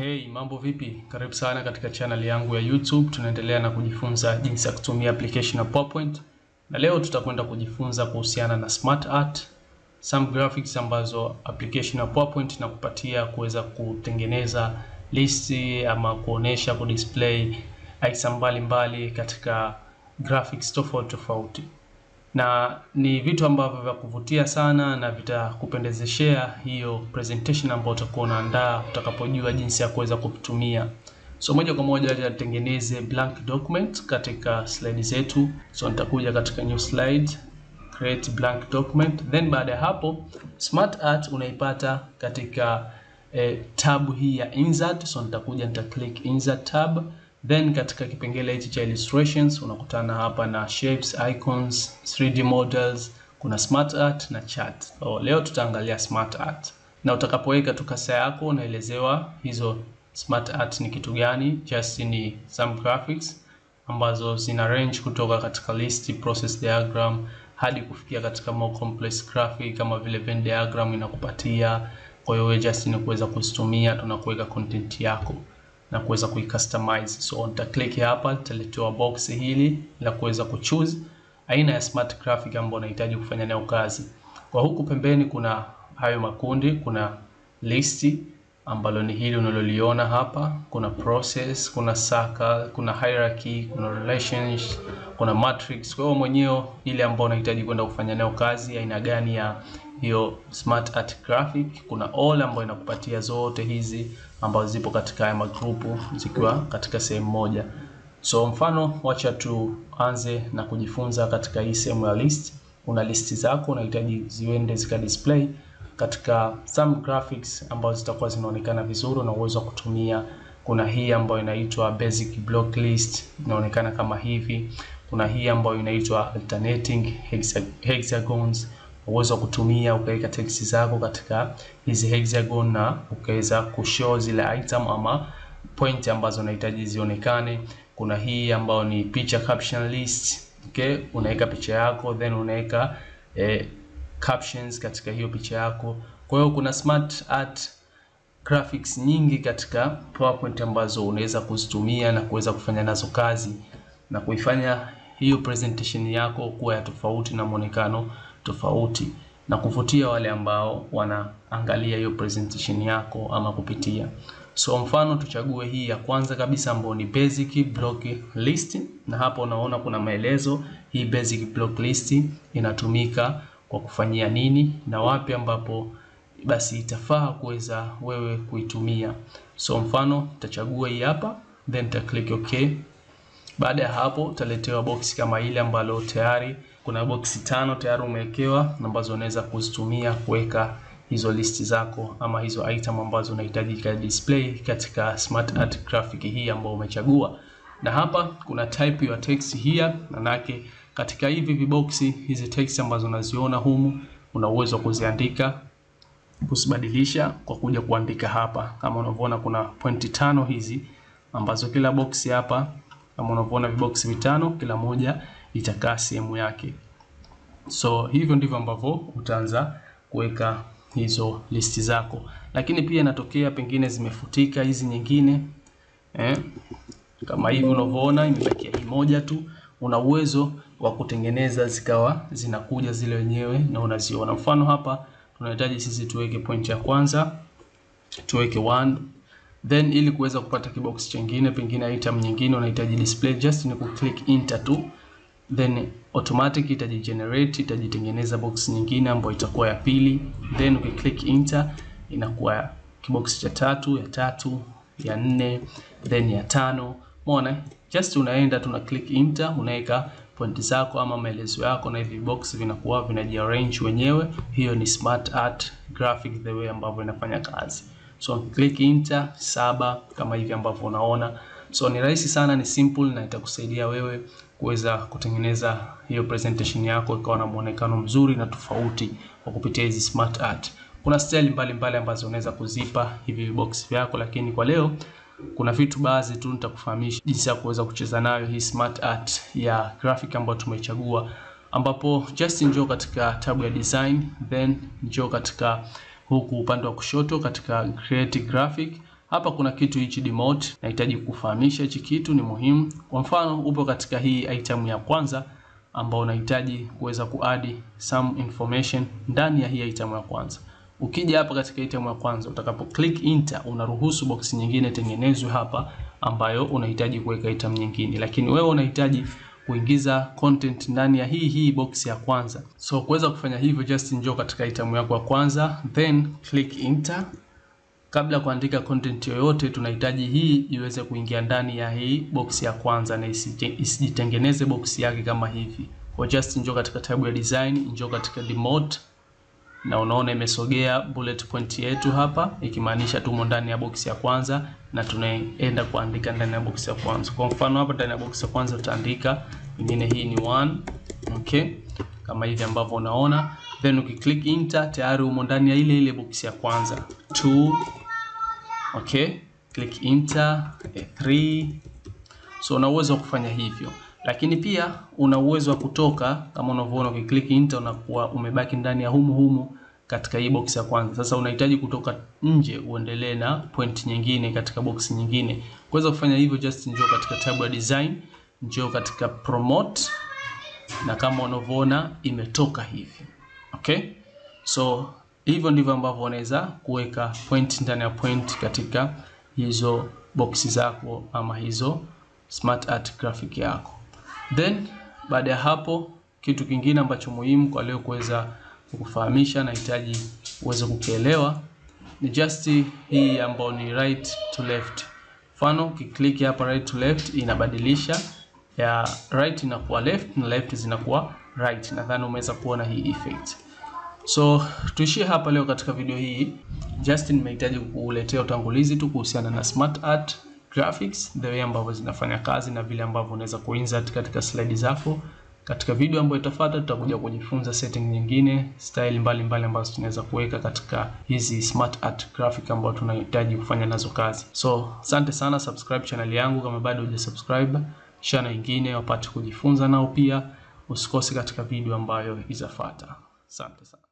Hey, mambo vipi? Karibu sana katika channel yangu ya YouTube. Tunaendelea na kujifunza jinsi ya kutumia application ya PowerPoint. Na leo tutakwenda kujifunza kuhusiana na SmartArt, some graphics ambazo application ya PowerPoint inakupatia kuweza kutengeneza listi ama kuonesha, kudisplay icon mbalimbali katika graphics tofauti. Na ni vitu ambavyo vya kuvutia sana na vitakupendezeshea hiyo presentation ambayo utakuwa unaandaa utakapojua jinsi ya kuweza kutumia. So moja kwa moja tutengeneze blank document katika slide zetu. So nitakuja katika new slide, create blank document. Then baada ya hapo SmartArt unaipata katika tab hii ya insert. So nitakuja click insert tab. Then katika kipengele hichi cha illustrations unakutana hapa na shapes, icons, 3D models, kuna SmartArt na chart. So leo tutaangalia SmartArt. Na utakapoweka tu kasa yako unaelezewa hizo SmartArt ni kitu gani. Just ni some graphics ambazo zina range kutoka katika list, process diagram hadi kufikia katika more complex graphic kama vile Venn diagram inakupatia. Kwa hiyo just ni kuweza kuzitumia tunakuweka content yako na kuweza kuicustomize. So nita click hapa, nitaletewa box hili la kuweza kuchoose aina ya smart graphic ambayo unahitaji kufanya nayo kazi. Kwa huku pembeni kuna hayo makundi, kuna listi ambalo ni hili unaloliona hapa, kuna process, kuna circle, kuna hierarchy, kuna relations, kuna matrix. Kwa hiyo mwenyewe ile ambayo unahitaji kwenda kufanya nayo kazi aina gani ya hiyo SmartArt graphic, kuna all ambayo inakupatia zote hizi ambazo zipo katika haya magrupu zikiwa katika sehemu moja. So mfano wacha tuanze na kujifunza katika hii sehemu ya list. Una listi zako unahitaji ziende zika display katika some graphics ambazo zitakuwa zinaonekana vizuri na uwezo wa kutumia. Kuna hii ambayo inaitwa basic block list, inaonekana kama hivi. Kuna hii ambayo inaitwa alternating hexagons, uwezo wa kutumia ukaweka text zako katika hizi hexagon na ukaweza kushow zile item ama point ambazo unahitaji zionekane. Kuna hii ambayo ni picture caption list. Okay, unaweka picha yako then unaweka captions katika hiyo picha yako. Kwa hiyo kuna SmartArt graphics nyingi katika PowerPoint ambazo unaweza kuzitumia na kuweza kufanya nazo kazi na kuifanya hiyo presentation yako kuwa ya tofauti na muonekano tofauti na kuvutia wale ambao wanaangalia hiyo presentation yako ama kupitia. So mfano tuchague hii ya kwanza kabisa ambayo ni basic block list, na hapo unaona kuna maelezo. Hii basic block list inatumika kwa kufanyia nini na wapi ambapo basi itafaa kuweza wewe kuitumia. So mfano tutachagua hii hapa then ta click okay. Baada ya hapo utaletewa box kama ile ambalo tayari kuna box 5 tayari umewekewa ambazo unaweza kuzitumia kuweka hizo listi zako ama hizo item ambazo unahitaji ka display katika SmartArt graphic hii ambayo umechagua. Na hapa kuna type your text here, manake katika hivi viboxi hizi text ambazo unaziona humu una uwezo wa kuziandika, kusibadilisha kwa kuja kuandika hapa. Kama unavyoona kuna pointi 5 hizi ambazo kila box hapa kama unavyoona vibox vitano kila moja itakaa sehemu yake. So hivyo ndivyo ambavyo utaanza kuweka hizo listi zako. Lakini pia inatokea pengine zimefutika hizi nyingine kama hivi unavyoona imebakia hii moja tu, una uwezo wa kutengeneza zikawa zinakuja zile wenyewe na unaziona. Mfano hapa tunahitaji sisi tuweke point ya kwanza, tuweke 1. Then ili kuweza kupata kibox kingine pengine item nyingine unahitaji display, just ni click enter tu, then automatic itajigenerate, itajitengeneza box nyingine ambayo itakuwa ya pili. Then ukiclick enter inakuwa kibox cha tatu, ya tatu, ya 4, then ya 5. Umeona? Just unaenda tuna click enter, unaweka point zako ama maelezo yako na hivi box vinakuwa vinajiarrange wenyewe. Hiyo ni SmartArt graphic the way ambavyo inafanya kazi. So click enter 7 kama hivi ambavyo unaona. So ni rahisi sana, ni simple na itakusaidia wewe kuweza kutengeneza hiyo presentation yako ikawa na muonekano mzuri na tofauti kwa kupitia hizi SmartArt. Kuna style mbalimbali ambazo unaweza kuzipa hivi box vyako, lakini kwa leo kuna vitu baadhi tu nitakufahamisha jinsi ya kuweza kucheza nayo hii SmartArt ya graphic ambayo tumechagua, ambapo just njoo katika tab ya design, then njoo katika huku upande wa kushoto katika create graphic, Hapa kuna kitu hichi demote, nahitaji kufahamisha hichi kitu ni muhimu. Kwa mfano upo katika hii item ya kwanza ambao unahitaji kuweza kuadd some information ndani ya hii item ya kwanza. Ukija hapa katika item ya kwanza, utakapo click enter unaruhusu box nyingine tengenezwe hapa ambayo unahitaji kuweka item nyingine, lakini wewe unahitaji kuingiza content ndani ya hii box ya kwanza. So kuweza kufanya hivyo, just njoo katika item yako ya kwanza, then click enter. Kabla kuandika content yoyote, tunahitaji hii iweze kuingia ndani ya hii box ya kwanza na isijitengeneze box yake kama hivi. Kwa just njoo katika tab ya design, njoo katika demote, na unaona imesogea bullet point yetu hapa, ikimaanisha tumo ndani ya box ya kwanza na tunaenda kuandika ndani ya box ya kwanza. Kwa mfano hapa ndani ya box ya kwanza utaandika nyingine, hii ni 1, okay, kama hivi ambavyo unaona. Then ukiclick enter tayari umo ndani ya ile box ya kwanza. 2, okay, click enter, 3. So una uwezo wa kufanya hivyo, lakini pia una uwezo wa kutoka. Kama unavyoona ukiclick enter unakuwa umebaki ndani ya humu katika hii box ya kwanza. Sasa unahitaji kutoka nje uendelee na point nyingine katika box nyingine. Kuweza kufanya hivyo, just njoo katika tab ya design, njoo katika promote, na kama unavyoona imetoka hivi. Okay? So hivyo ndivyo ambavyo unaweza kuweka point ndani ya point katika hizo boxi zako ama hizo SmartArt graphic yako. Then baada ya hapo, kitu kingine ambacho muhimu kwa leo kuweza kukufahamisha, nahitaji uweze kukielewa, ni just hii ambayo ni right to left. Mfano ukiklik hapa right to left inabadilisha, ya right inakuwa left na left zinakuwa right. Nadhani umeweza kuona hii effect. So tuishie hapa leo katika video hii. Just nimehitaji kukuletea utangulizi tu kuhusiana na SmartArt graphics, the way ambavyo zinafanya kazi na vile ambavyo unaweza kuinsert katika slide zako. Katika video ambayo itafuata tutakuja kujifunza setting nyingine, style mbalimbali ambazo tunaweza kuweka katika hizi SmartArt graphic ambazo tunahitaji kufanya nazo kazi. So asante sana, subscribe channel yangu kama bado hujasubscribe, share na wengine wapate kujifunza nao pia. Usikose katika video ambayo itafuata. Asante sana.